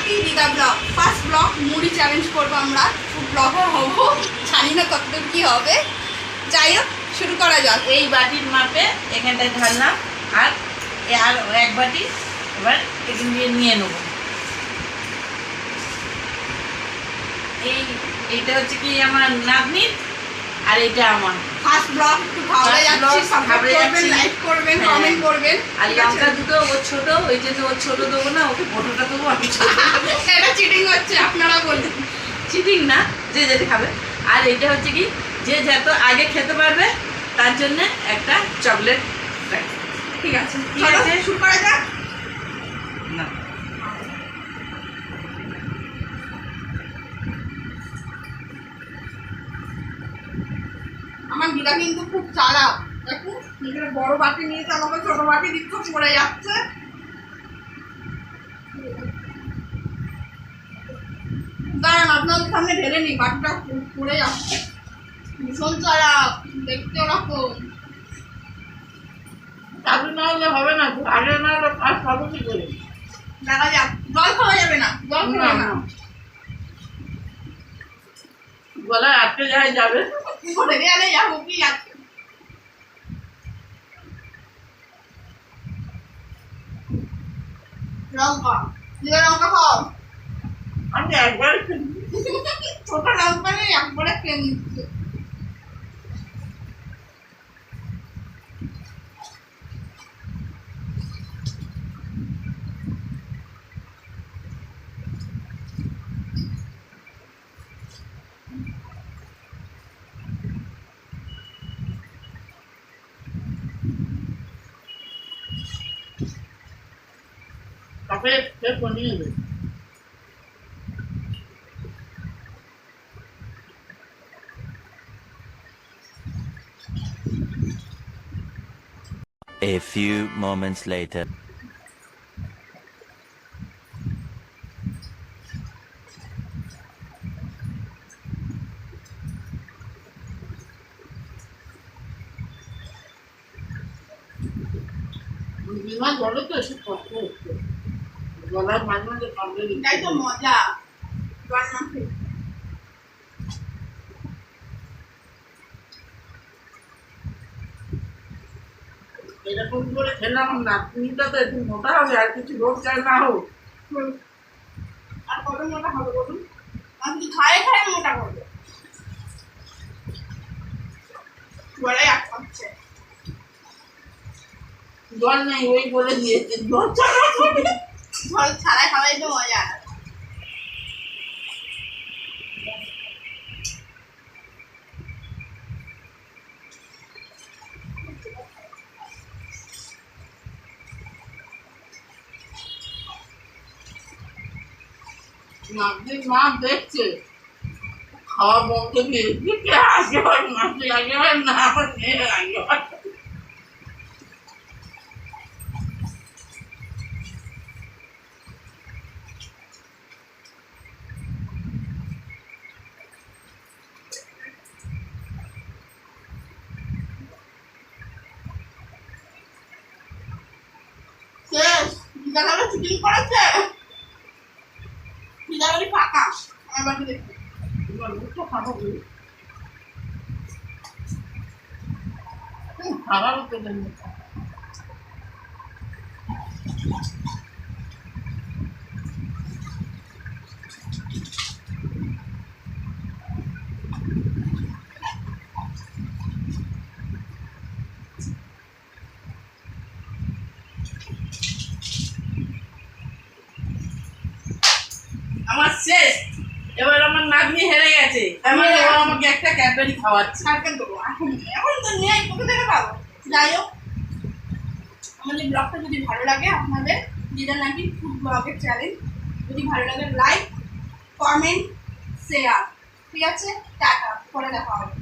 ব্লগটি দিদা blog. First blog মুড়ি চ্যালেঞ্জ করবো আমরা, ফুড ব্লগার হবো, জানি না কতদূর কী হবে। যাই হোক, শুরু করা যাক। এই বাটির মাপে এখানটায় ঢাললাম, আর এক বাটি এবার এখান দিয়ে নিয়ে নেব। এইটা হচ্ছে কি আমার নাতনির, আর এটা আমার ফার্স্ট ব্লগ, একটু ভালো যাচ্ছে, সাপোর্ট করবেন, লাইক করবেন, কমেন্ট করবেন। আর লঙ্কা দুটো ওর ছোট, ওই জন্য ওর ছোট দেবো না, ওকে বড়টা দেবো, আমি ছোট। এটা চিটিং হচ্ছে, আপনারা বলবেন। চিটিং না, যে যেটা খাবে। আর এটা হচ্ছে কি, যে যত আগে খেতে পারবে তার জন্য একটা চকলেট। ঠিক আছে, শুরু করা যাক। না, আমার দিদা কিন্তু খুব চালাক। দেখুন, এখানে বড় বাটি নিয়েছে, আমাকে ছোট বাটি দিচ্ছে, পড়ে যাচ্ছে। দাঁড়ান, আপনাদের সামনে ঢেলে নি, বাটিটা পড়ে যাচ্ছে। ভীষণ চালাক, দেখতে ওরকম। চালু না হলে হবে না, আগে না হলে ফার্স্ট হবে কি করে? দেখা যাক। জল খাওয়া যাবে না, জল খাওয়া না। গলায় আটকে যায় যাবে, পড়ে গেলে যাবো কি আছে। লঙ্কা, দিদা লঙ্কা খাও। আমি একবার ছোট লঙ্কা নেই, একবারে খেয়ে নিচ্ছে। কাপে নিয়ে নেবে। A few moments later. বিমান জলে তো এসে কষ্ট হচ্ছে, গলায় মাঝে মাঝে কামড়ে দিচ্ছে। এটাই তো মজা, জল না খেয়ে। এরকম করে খেলে আমার নাতনিটা তো একটু মোটা হবে, আর কিছু রোগ চাই না হোক। আর কত মোটা হবে বলুন? আমি খায়ে খায়ে মোটা করবো। গলায় আটকাচ্ছে। জল নেই, ওই বলে দিয়েছে জল ছাড়া হবে। জল ছাড়া খাওয়াই তো মজা। নাতনির মা দেখছে, খাওয়া বন্ধ দিয়েছে, আগে হয় মাসি, আগে হয় না, আমার মেয়ে আগে হয়। শেষ, দিদাকে চিটিং করেছে। দিদাকে ফাঁকা, আমার বাড়ি দেখি। খাবার তো দেন। আমার শেষ, এবার আমার নাতনি হেরে গেছে, এবার ও আমাকে একটা ক্যাডবেরি খাওয়াচ্ছে। সার্কেল দেবো এখন তো নেই, কোথা থেকে পাবো? যাই হোক, আমাদের ব্লগটা যদি ভালো লাগে, আপনাদের দিদা নাকি ফুড ব্লগের চ্যালেঞ্জ যদি ভালো লাগে, লাইক, কমেন্ট, শেয়ার। ঠিক আছে, টাটা, পরে দেখা হবে।